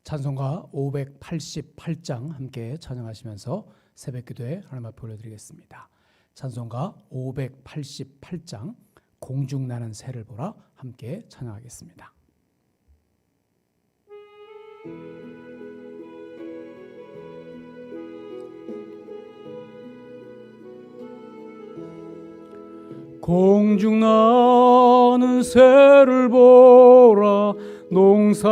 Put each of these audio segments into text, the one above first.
찬송가 588장 함께 찬양하시면서 새벽기도에 하나님 앞에 올려드리겠습니다. 찬송가 588장 공중나는 새를 보라 함께 찬양하겠습니다. 공중나는 새를 보라 농사하지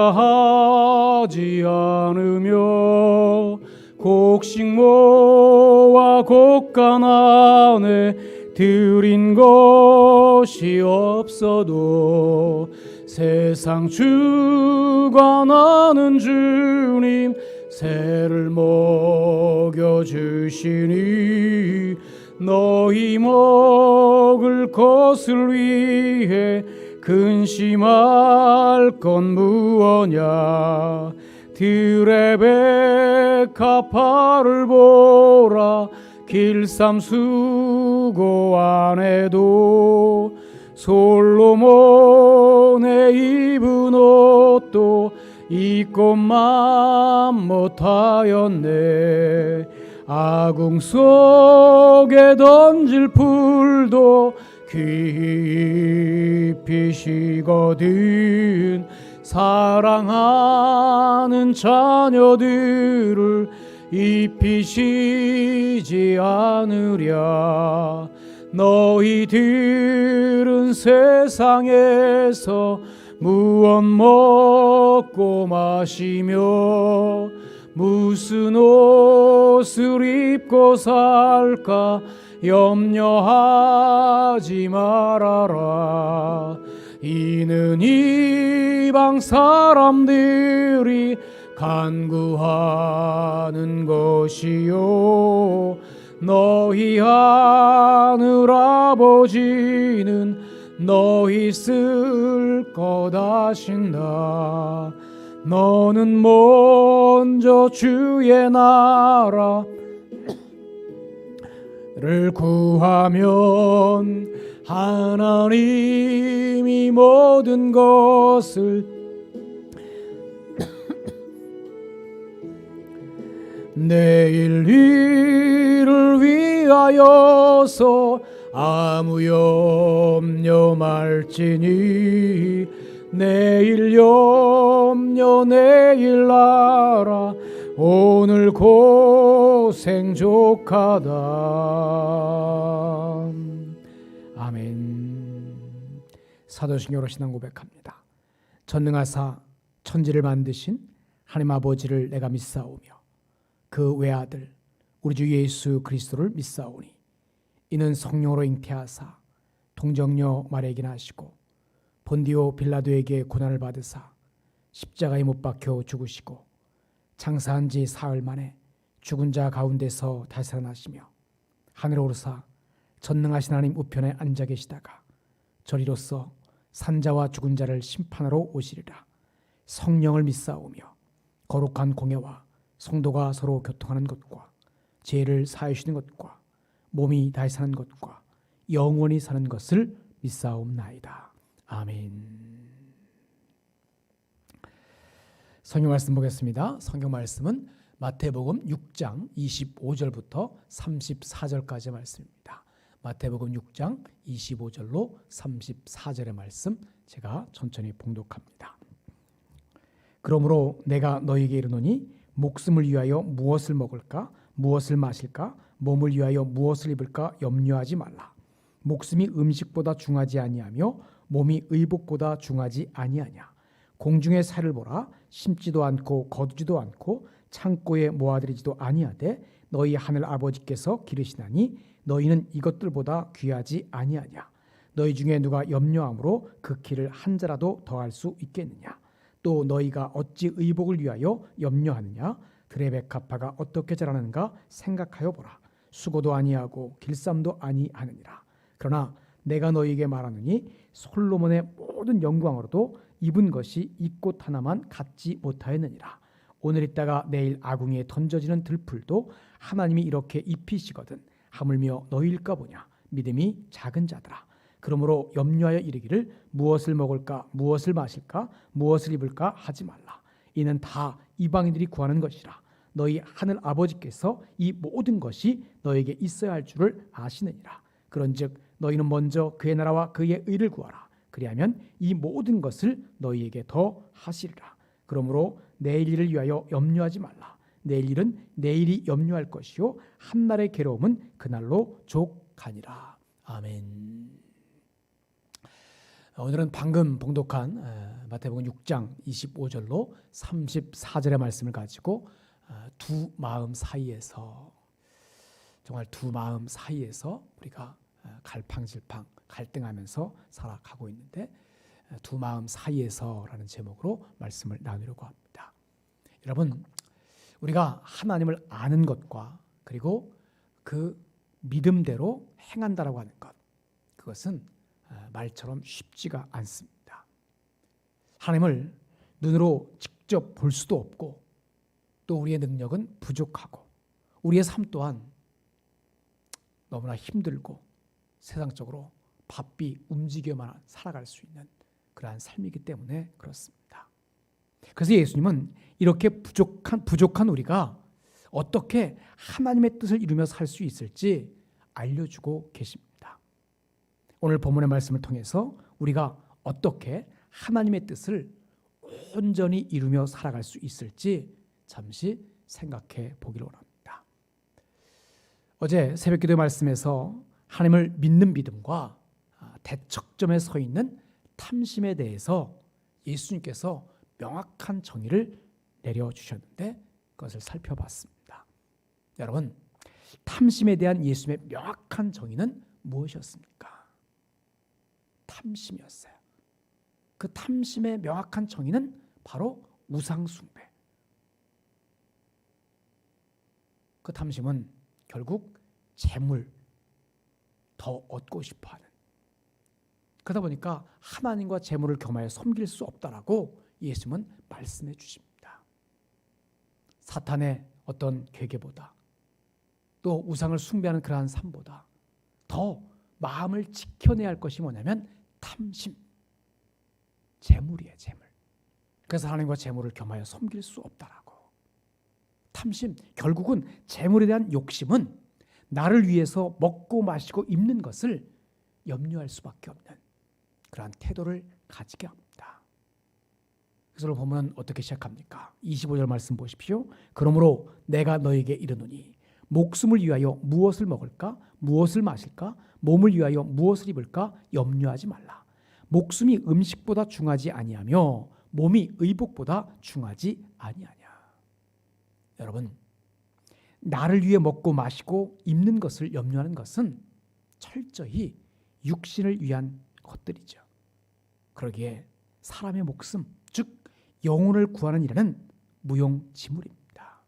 않으며 곡식 모아 곡간 안에 들인 것이 없어도 세상 주관하는 주님 새를 먹여주시니 너희 먹을 것을 위해 근심할 건 무엇냐 들의 백합화를 보라 길쌈 수고 안 해도 솔로몬의 입은 옷도 입고만 못하였네 아궁 속에 던질 풀도 깊이 쉬거든 사랑하는 자녀들을 입히시지 않으랴 너희들은 세상에서 무엇 먹고 마시며 무슨 옷을 입고 살까 염려하지 말아라 이는 이방 사람들이 간구하는 것이요 너희 하늘 아버지는 너희 쓸 것 아신다 너는 먼저 주의 나라를 구하면 하나님이 모든 것을 내일 일을 위하여서 아무 염려 말지니 내일 염려 내일 알아 오늘 고생 족하다. 아멘. 사도신경으로 신앙 고백합니다. 전능하사 천지를 만드신 하나님 아버지를 내가 믿사오며 그 외아들 우리 주 예수 그리스도를 믿사오니 이는 성령으로 잉태하사 동정녀 마리아에게 나시고 본디오 빌라도에게 고난을 받으사 십자가에 못 박혀 죽으시고 장사한 지 사흘 만에 죽은 자 가운데서 다시 살아나시며 하늘에 오르사 전능하신 하나님 우편에 앉아 계시다가 저리로서 산자와 죽은 자를 심판하러 오시리라. 성령을 믿사오며 거룩한 공예와 성도가 서로 교통하는 것과 죄를 사하여 주시는 것과 몸이 다시 사는 것과 영원히 사는 것을 믿사옵나이다. 아멘. 성경 말씀 보겠습니다. 성경 말씀은 마태복음 6장 25절부터 34절까지의 말씀입니다. 마태복음 6장 25절로 34절의 말씀 제가 천천히 봉독합니다. 그러므로 내가 너희에게 이르노니 목숨을 위하여 무엇을 먹을까 무엇을 마실까 몸을 위하여 무엇을 입을까 염려하지 말라. 목숨이 음식보다 중하지 아니하며 몸이 의복보다 중하지 아니하냐. 공중의 새를 보라 심지도 않고 거두지도 않고 창고에 모아들이지도 아니하되 너희 하늘 아버지께서 기르시나니 너희는 이것들보다 귀하지 아니하냐. 너희 중에 누가 염려함으로 그 키를 한 자라도 더할 수 있겠느냐. 또 너희가 어찌 의복을 위하여 염려하느냐. 들의 백합화가 어떻게 자라는가 생각하여 보라. 수고도 아니하고 길쌈도 아니하느니라. 그러나 내가 너희에게 말하노니 솔로몬의 모든 영광으로도 입은 것이 이 꽃 하나만 갖지 못하였느니라. 오늘 있다가 내일 아궁이에 던져지는 들풀도 하나님이 이렇게 입히시거든 하물며 너희일까 보냐. 믿음이 작은 자들아. 그러므로 염려하여 이르기를 무엇을 먹을까 무엇을 마실까 무엇을 입을까 하지 말라. 이는 다 이방인들이 구하는 것이라. 너희 하늘 아버지께서 이 모든 것이 너에게 있어야 할 줄을 아시느니라. 그런즉 너희는 먼저 그의 나라와 그의 의를 구하라. 그리하면 이 모든 것을 너희에게 더 하시리라. 그러므로 내일 일을 위하여 염려하지 말라. 내일 일은 내일이 염려할 것이요 한날의 괴로움은 그날로 족하니라. 아멘. 오늘은 방금 봉독한 마태복음 6장 25절로 34절의 말씀을 가지고 두 마음 사이에서, 정말 두 마음 사이에서 우리가 갈팡질팡 갈등하면서 살아가고 있는데, 두 마음 사이에서라는 제목으로 말씀을 나누려고 합니다. 여러분, 우리가 하나님을 아는 것과 그리고 그 믿음대로 행한다라고 하는 것, 그것은 말처럼 쉽지가 않습니다. 하나님을 눈으로 직접 볼 수도 없고, 또 우리의 능력은 부족하고, 우리의 삶 또한 너무나 힘들고 세상적으로 바삐 움직여만 살아갈 수 있는 그러한 삶이기 때문에 그렇습니다. 그래서 예수님은 이렇게 부족한 우리가 어떻게 하나님의 뜻을 이루며 살 수 있을지 알려주고 계십니다. 오늘 본문의 말씀을 통해서 우리가 어떻게 하나님의 뜻을 온전히 이루며 살아갈 수 있을지 잠시 생각해 보기로 합니다. 어제 새벽기도 말씀에서 하나님을 믿는 믿음과 대척점에 서 있는 탐심에 대해서 예수님께서 명확한 정의를 내려주셨는데, 그것을 살펴봤습니다. 여러분, 탐심에 대한 예수님의 명확한 정의는 무엇이었습니까? 탐심이었어요. 그 탐심의 명확한 정의는 바로 우상숭배. 그 탐심은 결국 재물, 더 얻고 싶어하는, 그러다 보니까 하나님과 재물을 겸하여 섬길 수 없다라고 예수님은 말씀해 주십니다. 사탄의 어떤 괴계보다, 또 우상을 숭배하는 그러한 삶보다 더 마음을 지켜내야 할 것이 뭐냐면 탐심, 재물이에요. 재물. 그래서 하나님과 재물을 겸하여 섬길 수 없다라고. 탐심, 결국은 재물에 대한 욕심은 나를 위해서 먹고 마시고 입는 것을 염려할 수밖에 없는 그러한 태도를 가지게 합니다. 그래서 오늘 보면 어떻게 시작합니까? 25절 말씀 보십시오. 그러므로 내가 너에게 이르노니 목숨을 위하여 무엇을 먹을까? 무엇을 마실까? 몸을 위하여 무엇을 입을까? 염려하지 말라. 목숨이 음식보다 중하지 아니하며 몸이 의복보다 중하지 아니하냐. 여러분, 나를 위해 먹고 마시고 입는 것을 염려하는 것은 철저히 육신을 위한 것들이죠. 그러기에 사람의 목숨, 즉 영혼을 구하는 일에는 무용지물입니다.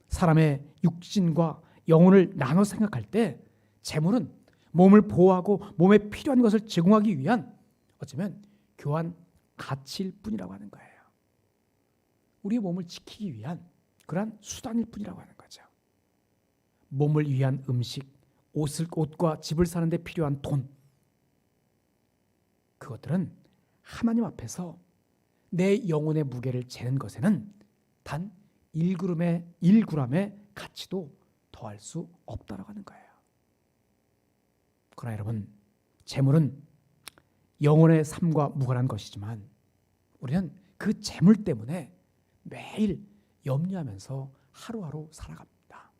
사람의 육신과 영혼을 나눠 생각할 때 재물은 몸을 보호하고 몸에 필요한 것을 제공하기 위한 어쩌면 교환 가치일 뿐이라고 하는 거예요. 우리의 몸을 지키기 위한 그러한 수단일 뿐이라고 하는 거죠. 몸을 위한 음식, 옷과 집을 사는 데 필요한 돈, 그것들은 하나님 앞에서 내 영혼의 무게를 재는 것에는 단 1g의 가치도 더할 수 없다라고 하는 거예요. 그러나 여러분, 재물은 영혼의 삶과 무관한 것이지만 우리는 그 재물 때문에 매일 염려하면서 하루하루 살아갑니다.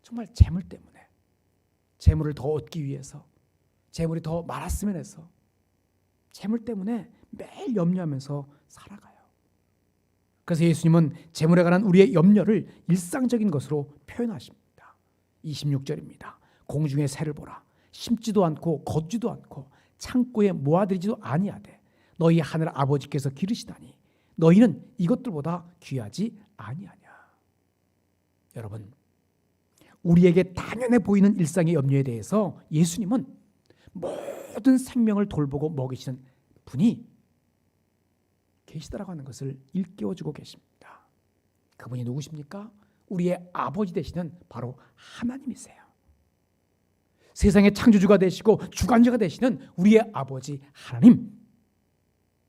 정말 재물 때문에, 재물을 더 얻기 위해서, 재물이 더 많았으면 해서 재물 때문에 매일 염려하면서 살아가요. 그래서 예수님은 재물에 관한 우리의 염려를 일상적인 것으로 표현하십니다. 26절입니다. 공중의 새를 보라. 심지도 않고 거두지도 않고 창고에 모아들이지도 아니하되 너희 하늘 아버지께서 기르시다니 너희는 이것들보다 귀하지 아니하냐. 여러분, 우리에게 당연해 보이는 일상의 염려에 대해서 예수님은 모든 생명을 돌보고 먹이시는 분이 계시다라고 하는 것을 일깨워주고 계십니다. 그분이 누구십니까? 우리의 아버지 되시는 바로 하나님이세요. 세상의 창조주가 되시고 주관자가 되시는 우리의 아버지 하나님.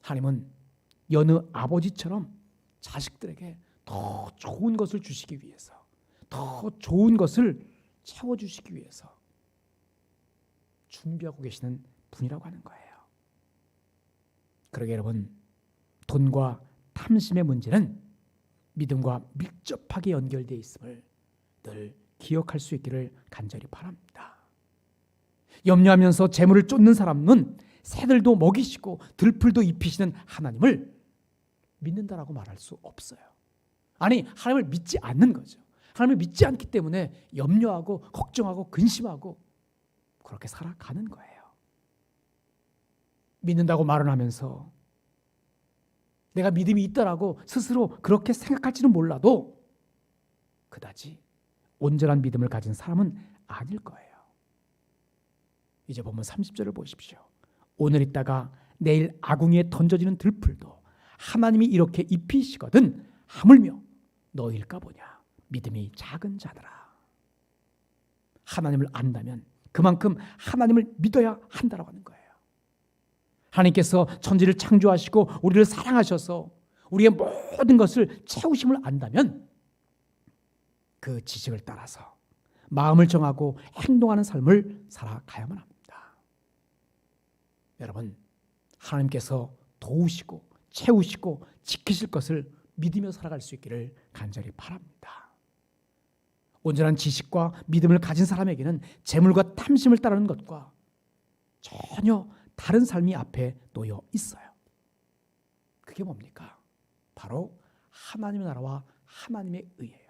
하나님은 여느 아버지처럼 자식들에게 더 좋은 것을 주시기 위해서, 더 좋은 것을 채워주시기 위해서 준비하고 계시는 분이라고 하는 거예요. 그러게 여러분, 돈과 탐심의 문제는 믿음과 밀접하게 연결되어 있음을 늘 기억할 수 있기를 간절히 바랍니다. 염려하면서 재물을 쫓는 사람은 새들도 먹이시고 들풀도 입히시는 하나님을 믿는다라고 말할 수 없어요. 아니, 하나님을 믿지 않는 거죠. 하나님을 믿지 않기 때문에 염려하고 걱정하고 근심하고 그렇게 살아가는 거예요. 믿는다고 말은 하면서 내가 믿음이 있다라고 스스로 그렇게 생각할지는 몰라도 그다지 온전한 믿음을 가진 사람은 아닐 거예요. 이제 보면 30절을 보십시오. 오늘 있다가 내일 아궁이에 던져지는 들풀도 하나님이 이렇게 입히시거든 하물며 너희일까 보냐. 믿음이 작은 자들아. 하나님을 안다면 그만큼 하나님을 믿어야 한다라고 하는 거예요. 하나님께서 천지를 창조하시고 우리를 사랑하셔서 우리의 모든 것을 채우심을 안다면 그 지식을 따라서 마음을 정하고 행동하는 삶을 살아가야만 합니다. 여러분, 하나님께서 도우시고 채우시고 지키실 것을 믿으며 살아갈 수 있기를 간절히 바랍니다. 온전한 지식과 믿음을 가진 사람에게는 재물과 탐심을 따르는 것과 전혀 다른 삶이 앞에 놓여 있어요. 그게 뭡니까? 바로 하나님의 나라와 하나님의 의예요.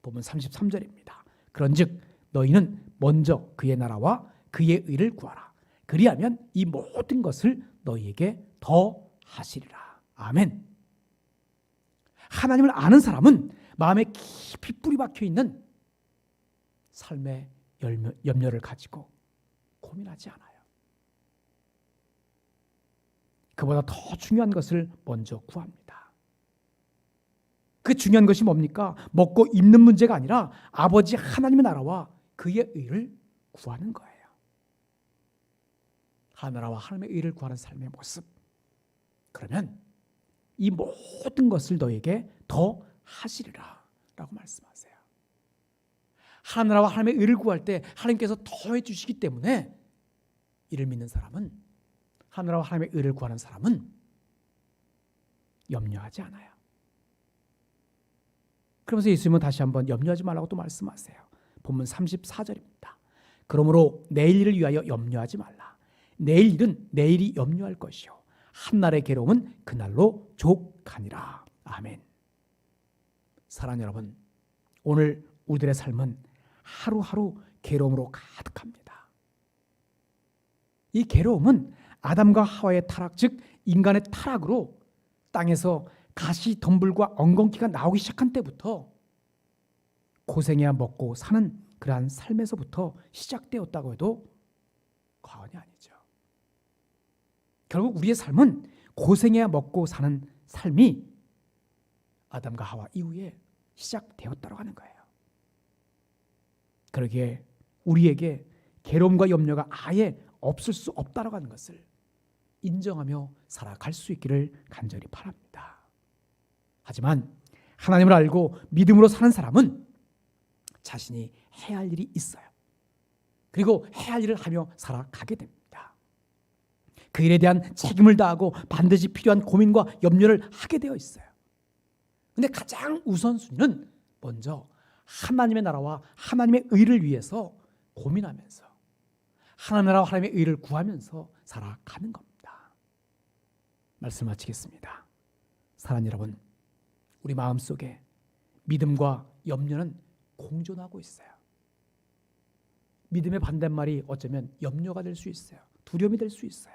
보면 33절입니다. 그런즉 너희는 먼저 그의 나라와 그의 의를 구하라. 그리하면 이 모든 것을 너희에게 더 하시리라. 아멘. 하나님을 아는 사람은 마음에 깊이 뿌리 박혀 있는 삶의 염려를 가지고 고민하지 않아요. 그보다 더 중요한 것을 먼저 구합니다. 그 중요한 것이 뭡니까? 먹고 입는 문제가 아니라 아버지 하나님의 나라와 그의 의를 구하는 거예요. 하나님의 하나님의 의를 구하는 삶의 모습. 그러면 이 모든 것을 너에게 더 하시리라 라고 말씀하세요. 하나님과 하나님의 의를 구할 때 하나님께서 더해 주시기 때문에 이를 믿는 사람은, 하나님과 하나님의 의를 구하는 사람은 염려하지 않아요. 그러면서 예수님은 다시 한번 염려하지 말라고 또 말씀하세요. 본문 34절입니다. 그러므로 내일 일을 위하여 염려하지 말라. 내일 일은 내일이 염려할 것이요 한날의 괴로움은 그날로 족하니라. 아멘. 사랑하는 여러분, 오늘 우리들의 삶은 하루하루 괴로움으로 가득합니다. 이 괴로움은 아담과 하와의 타락, 즉 인간의 타락으로 땅에서 가시, 덤불과 엉겅퀴가 나오기 시작한 때부터 고생해야 먹고 사는 그러한 삶에서부터 시작되었다고 해도 과언이 아니죠. 결국 우리의 삶은 고생해야 먹고 사는 삶이 아담과 하와 이후에 시작되었다고 하는 거예요. 그러기에 우리에게 괴로움과 염려가 아예 없을 수 없다고 하는 것을 인정하며 살아갈 수 있기를 간절히 바랍니다. 하지만 하나님을 알고 믿음으로 사는 사람은 자신이 해야 할 일이 있어요. 그리고 해야 할 일을 하며 살아가게 됩니다. 그 일에 대한 책임을 다하고 반드시 필요한 고민과 염려를 하게 되어 있어요. 근데 가장 우선순위는 먼저 하나님의 나라와 하나님의 의를 위해서 고민하면서 하나님의 나라와 하나님의 의를 구하면서 살아가는 겁니다. 말씀 마치겠습니다. 사랑하는 여러분, 우리 마음속에 믿음과 염려는 공존하고 있어요. 믿음의 반대말이 어쩌면 염려가 될 수 있어요. 두려움이 될 수 있어요.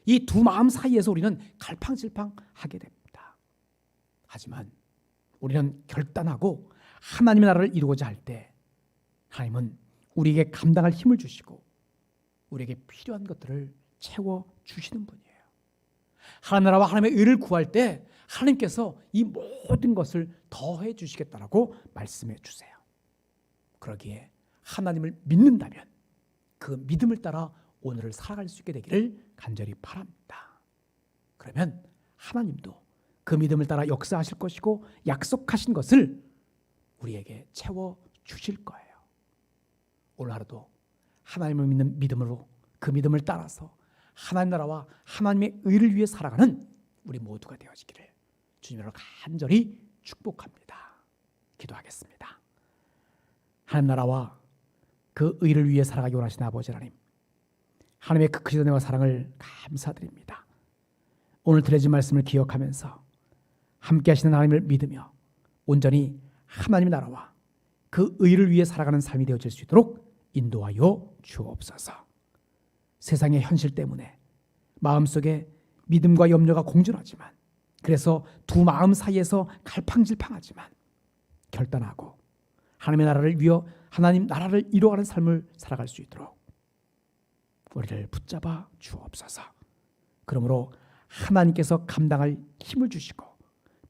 이 두 마음 사이에서 우리는 갈팡질팡하게 됩니다. 하지만 우리는 결단하고 하나님의 나라를 이루고자 할 때 하나님은 우리에게 감당할 힘을 주시고 우리에게 필요한 것들을 채워주시는 분이에요. 하나님 나라와 하나님의 의를 구할 때 하나님께서 이 모든 것을 더해 주시겠다라고 말씀해 주세요. 그러기에 하나님을 믿는다면 그 믿음을 따라 오늘을 살아갈 수 있게 되기를 간절히 바랍니다. 그러면 하나님도 그 믿음을 따라 역사하실 것이고 약속하신 것을 우리에게 채워 주실 거예요. 오늘 하루도 하나님을 믿는 믿음으로 그 믿음을 따라서 하나님 나라와 하나님의 의를 위해 살아가는 우리 모두가 되어지기를 주님으로 간절히 축복합니다. 기도하겠습니다. 하나님 나라와 그 의를 위해 살아가기 원하시는 아버지 하나님, 하나님의 그 크신 은혜와 사랑을 감사드립니다. 오늘 들려진 말씀을 기억하면서 함께 하시는 하나님을 믿으며 온전히 하나님의 나라와 그 의를 위해 살아가는 삶이 되어질 수 있도록 인도하여 주옵소서. 세상의 현실 때문에 마음속에 믿음과 염려가 공존하지만, 그래서 두 마음 사이에서 갈팡질팡하지만 결단하고 하나님의 나라를 위해 하나님 나라를 이루어가는 삶을 살아갈 수 있도록 우리를 붙잡아 주옵소서. 그러므로 하나님께서 감당할 힘을 주시고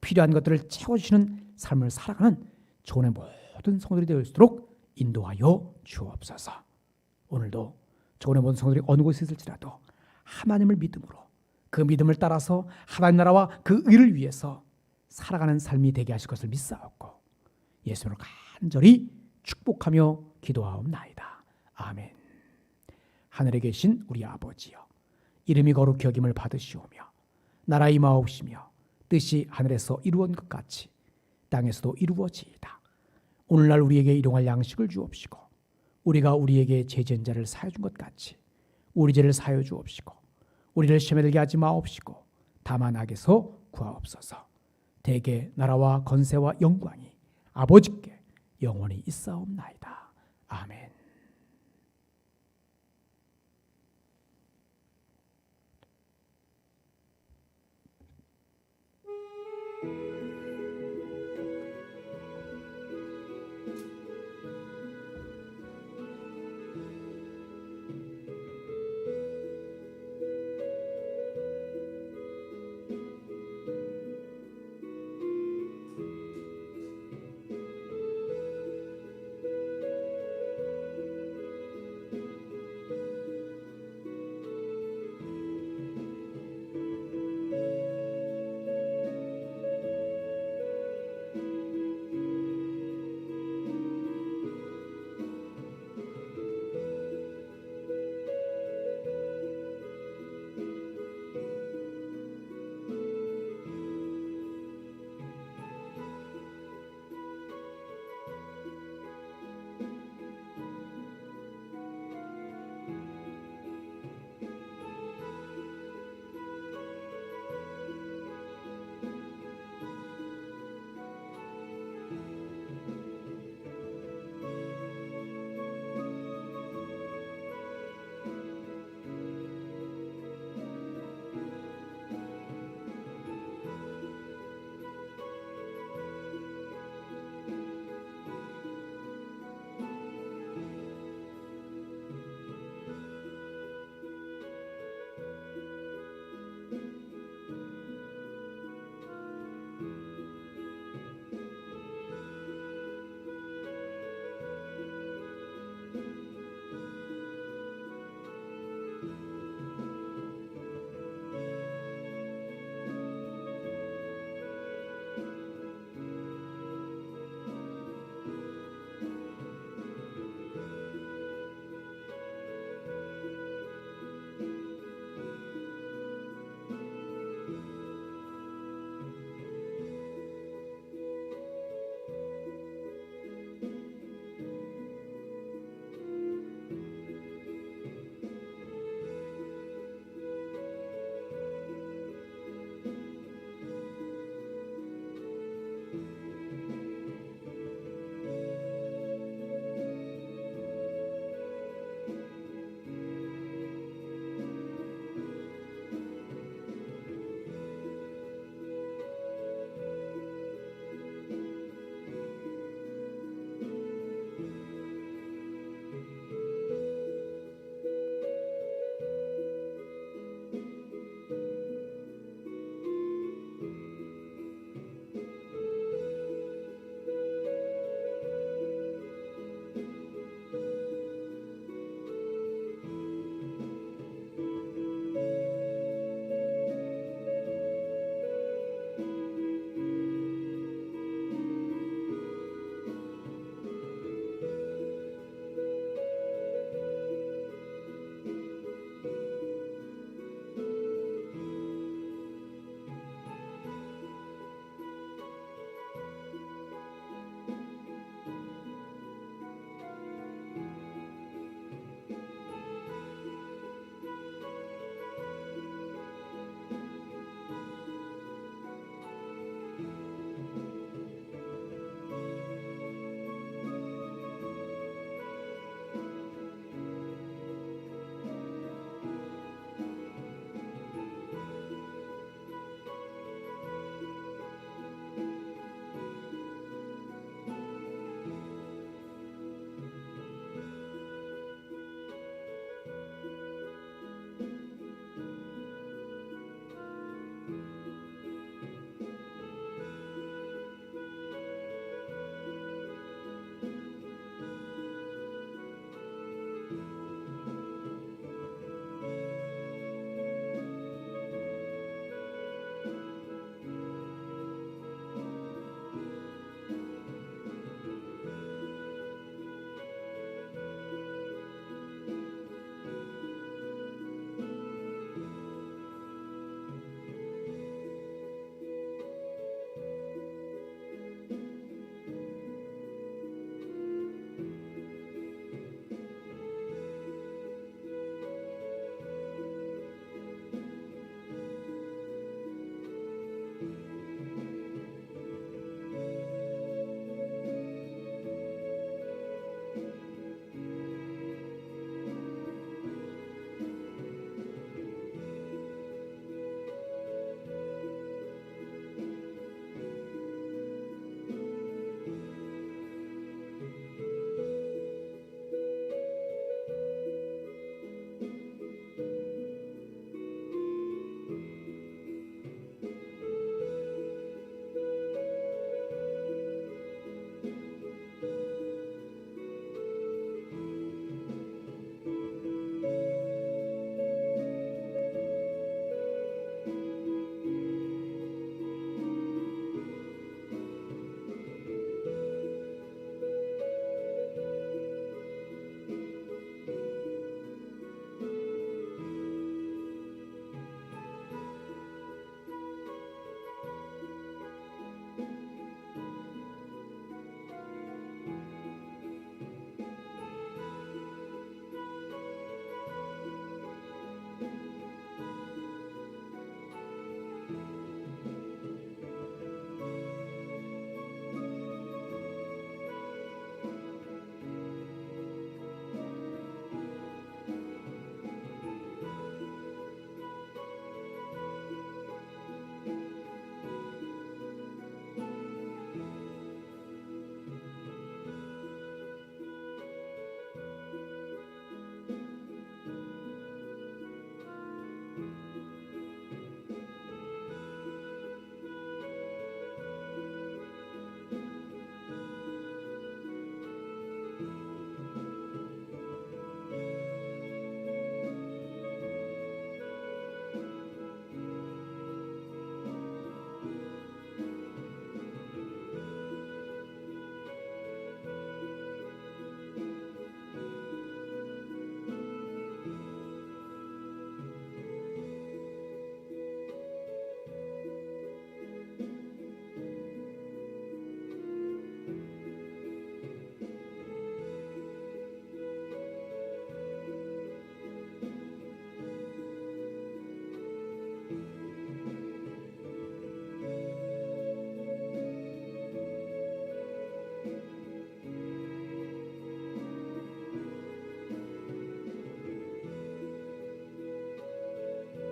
필요한 것들을 채워주시는 삶을 살아가는 조언의 모든 성도들이 되어 있도록 인도하여 주옵소서. 오늘도 조언의 모든 성도들이 어느 곳에 있을지라도 하나님을 믿음으로 그 믿음을 따라서 하나님 나라와 그 의를 위해서 살아가는 삶이 되게 하실 것을 믿사옵고 예수님으로 간절히 축복하며 기도하옵나이다. 아멘. 하늘에 계신 우리 아버지여, 이름이 거룩히 여김을 받으시오며 나라 임하옵시며 뜻이 하늘에서 이루어진 것 같이 땅에서도 이루어지이다. 오늘날 우리에게 일용할 양식을 주옵시고 우리가 우리에게 죄지은 자를 사하여 준 것 같이 우리 죄를 사하여 주옵시고 우리를 시험에 들게 하지 마옵시고 다만 악에서 구하옵소서. 대개 나라와 건세와 영광이 아버지께 영원히 있사옵나이다. 아멘.